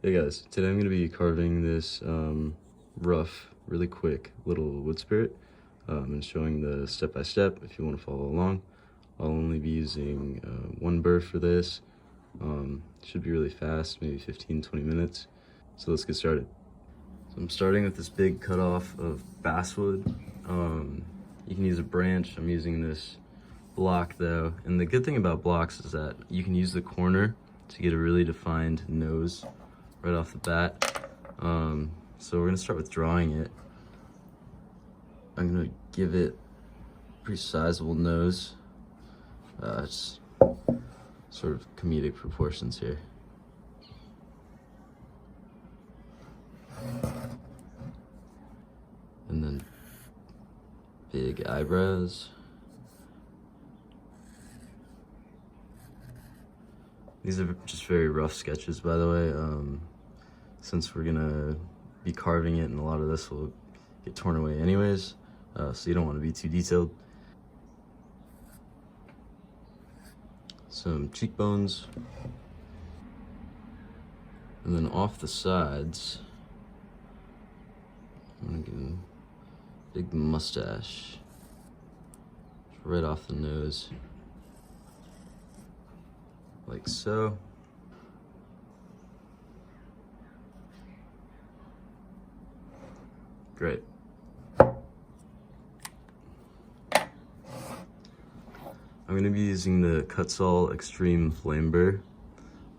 Hey guys, today I'm going to be carving this rough, really quick little wood spirit and showing the step-by-step if you want to follow along. I'll only be using one burr for this. Should be really fast, maybe 15-20 minutes. So let's get started. So I'm starting with this big cutoff of basswood. You can use a branch. I'm using this block though, and the good thing about blocks is that you can use the corner to get a really defined nose right off the bat. So we're gonna start with drawing it. I'm gonna give it a pretty sizable nose. It's sort of comedic proportions here. And then big eyebrows. These are just very rough sketches, by the way, since we're gonna be carving it and a lot of this will get torn away anyways, so you don't want to be too detailed. Some cheekbones. And then off the sides, I'm gonna give him a big mustache, right off the nose. Like so. Great. I'm going to be using the Kutzall Extreme Flame Burr.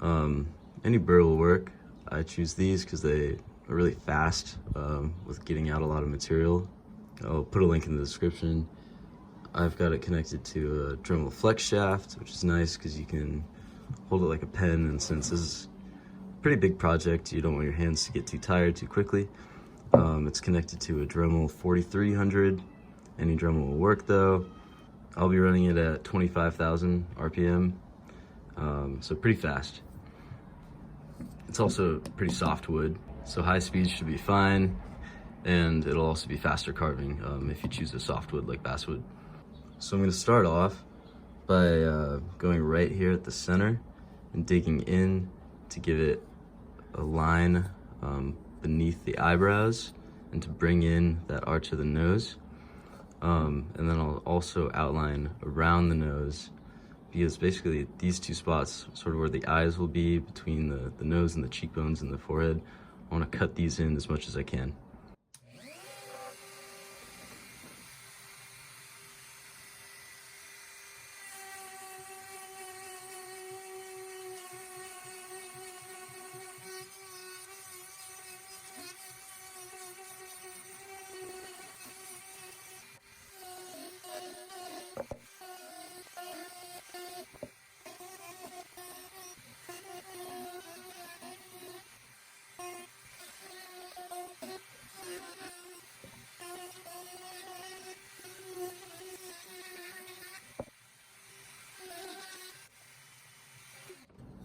Any burr will work. I choose these because they are really fast with getting out a lot of material. I'll put a link in the description. I've got it connected to a Dremel flex shaft, which is nice because you can hold it like a pen, and since this is a pretty big project, you don't want your hands to get too tired too quickly. It's connected to a Dremel 4300. Any Dremel will work though. I'll be running it at 25,000 RPM, so pretty fast. It's also pretty soft wood, so high speed should be fine, and it'll also be faster carving if you choose a soft wood like basswood. So I'm going to start off by going right here at the center and digging in to give it a line beneath the eyebrows and to bring in that arch of the nose. And then I'll also outline around the nose, because basically these two spots, sort of where the eyes will be between the nose and the cheekbones and the forehead, I want to cut these in as much as I can.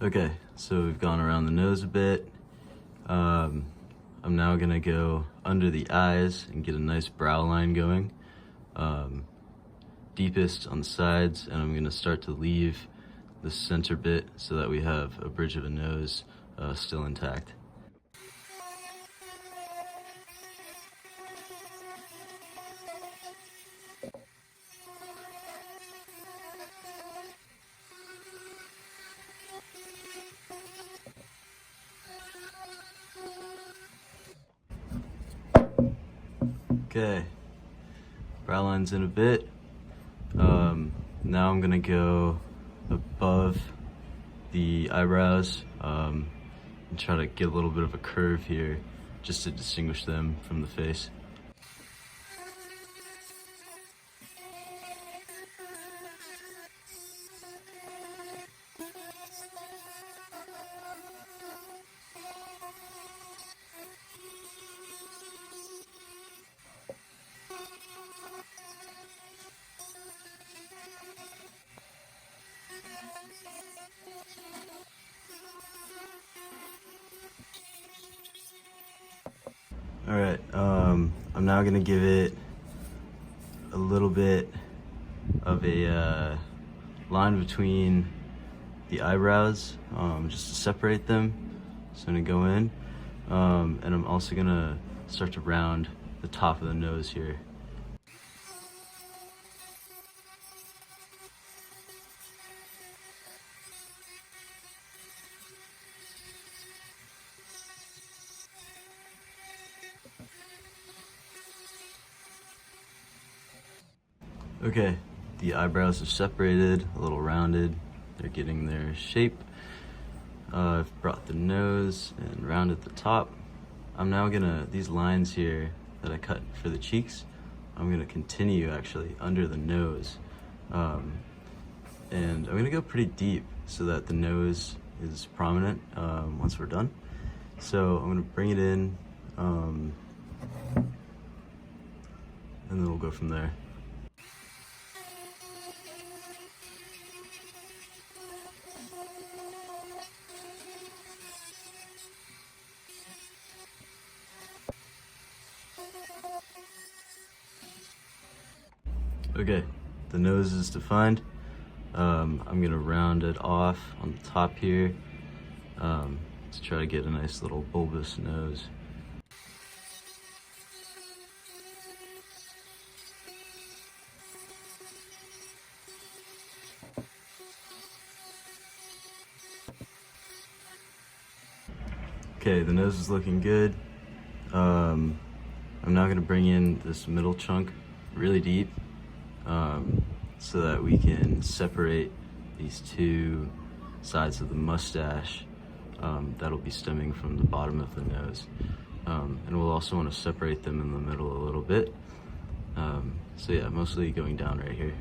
Okay, so we've gone around the nose a bit. I'm now gonna go under the eyes and get a nice brow line going. Deepest on the sides, and I'm gonna start to leave the center bit so that we have a bridge of a nose still intact. Okay, brow line's in a bit. Now I'm gonna go above the eyebrows and try to get a little bit of a curve here just to distinguish them from the face. All right, I'm now gonna give it a little bit of a line between the eyebrows, just to separate them. So I'm gonna go in, and I'm also gonna start to round the top of the nose here. Okay, the eyebrows are separated, a little rounded. They're getting their shape. I've brought the nose and rounded the top. I'm now gonna, these lines here that I cut for the cheeks, I'm gonna continue actually under the nose. And I'm gonna go pretty deep so that the nose is prominent once we're done. So I'm gonna bring it in, and then we'll go from there. Okay, the nose is defined. I'm gonna round it off on the top here to try to get a nice little bulbous nose. Okay, the nose is looking good. I'm now gonna bring in this middle chunk really deep so that we can separate these two sides of the mustache that'll be stemming from the bottom of the nose. And we'll also want to separate them in the middle a little bit. So yeah, mostly going down right here.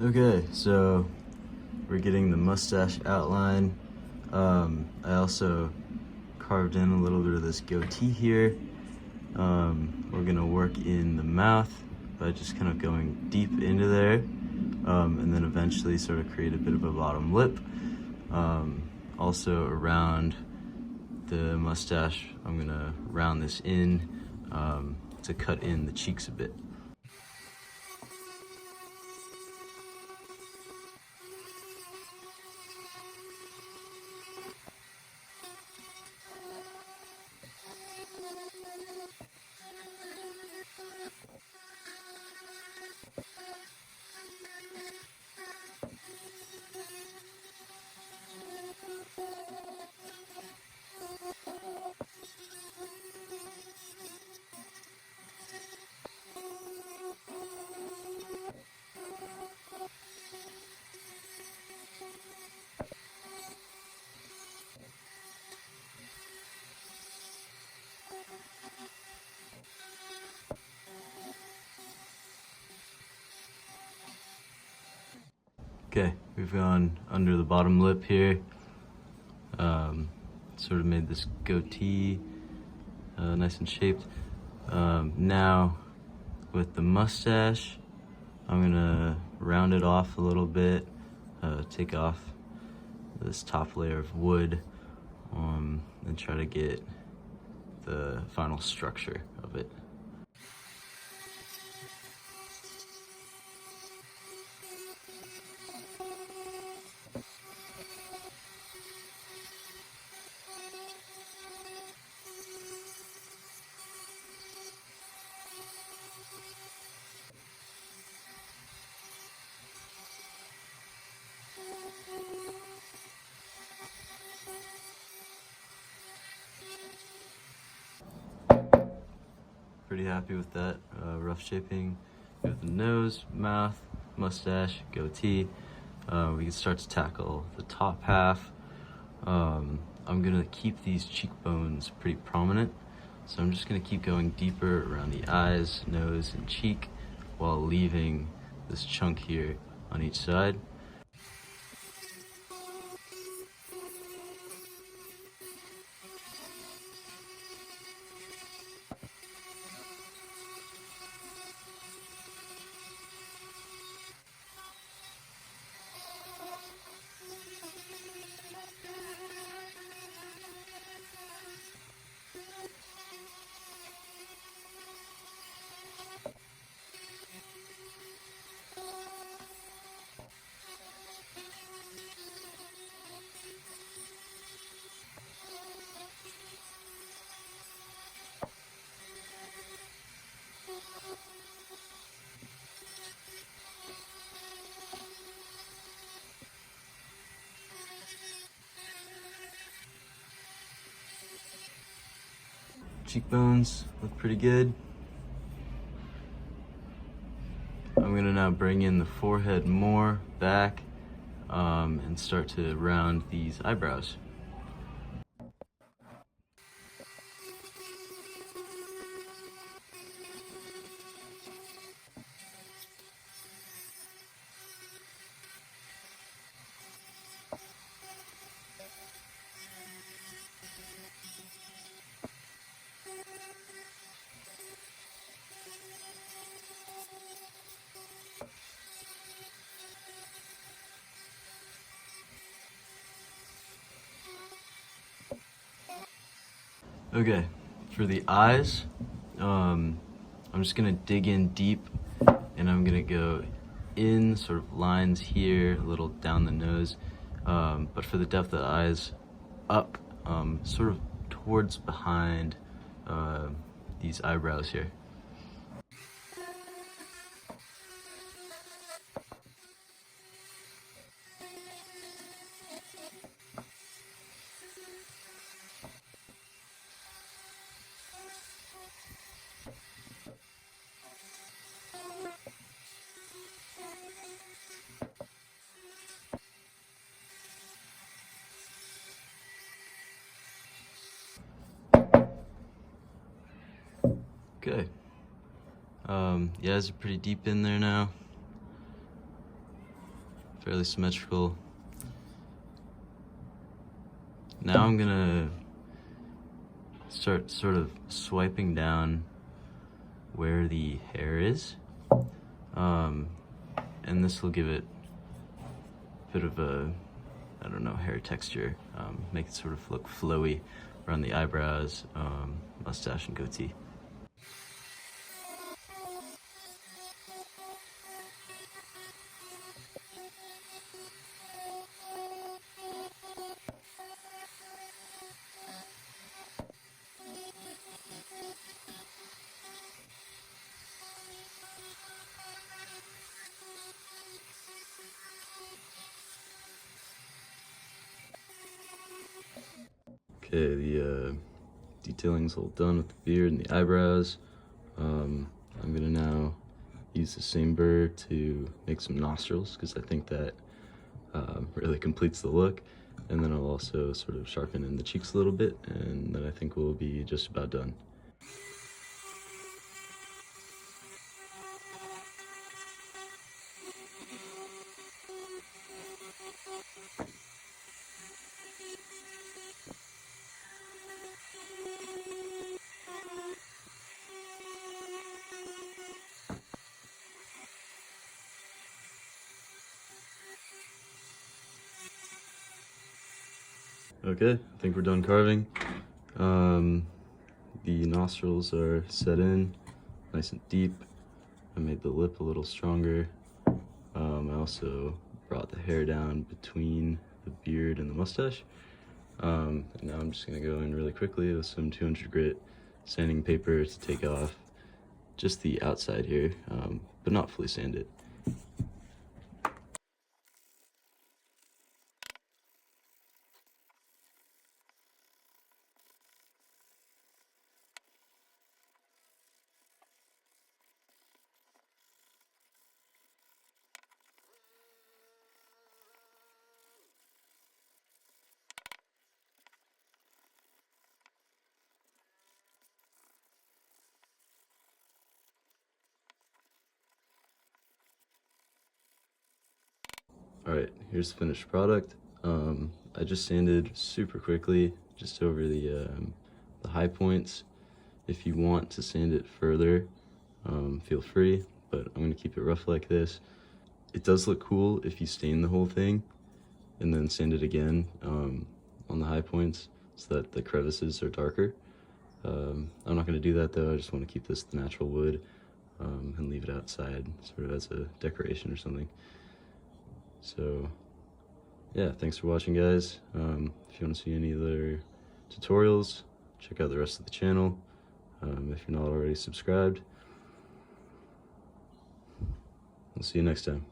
Okay, so we're getting the mustache outline. I also carved in a little bit of this goatee here. We're gonna work in the mouth by just kind of going deep into there, and then eventually sort of create a bit of a bottom lip. Also around the mustache, I'm gonna round this in to cut in the cheeks a bit. Okay, we've gone under the bottom lip here, sort of made this goatee nice and shaped. Now with the mustache, I'm gonna round it off a little bit, take off this top layer of wood, and try to get the final structure of it. Pretty happy with that rough shaping. We have the nose, mouth, mustache, goatee. We can start to tackle the top half. I'm gonna keep these cheekbones pretty prominent. So I'm just gonna keep going deeper around the eyes, nose, and cheek while leaving this chunk here on each side. Cheekbones look pretty good. I'm gonna now bring in the forehead more back and start to round these eyebrows. Okay, for the eyes, I'm just gonna dig in deep and I'm gonna go in sort of lines here, a little down the nose. But for the depth of the eyes, up, sort of towards behind these eyebrows here. Okay. Yeah, it's pretty deep in there now. Fairly symmetrical. Now I'm gonna start sort of swiping down where the hair is. And this will give it a bit of a, I don't know, hair texture. Make it sort of look flowy around the eyebrows, mustache, and goatee. Okay, the detailing's all done with the beard and the eyebrows. I'm gonna now use the same burr to make some nostrils because I think that really completes the look. And then I'll also sort of sharpen in the cheeks a little bit, and then I think we'll be just about done. Okay, I think we're done carving. The nostrils are set in, nice and deep. I made the lip a little stronger. I also brought the hair down between the beard and the mustache. And now I'm just gonna go in really quickly with some 200 grit sanding paper to take off just the outside here, but not fully sand it. All right, here's the finished product. I just sanded super quickly, just over the high points. If you want to sand it further, feel free, but I'm gonna keep it rough like this. It does look cool if you stain the whole thing and then sand it again on the high points so that the crevices are darker. I'm not gonna do that though. I just wanna keep this the natural wood and leave it outside sort of as a decoration or something. So yeah, thanks for watching, guys. If you want to see any other tutorials, check out the rest of the channel. If you're not already subscribed, I'll see you next time.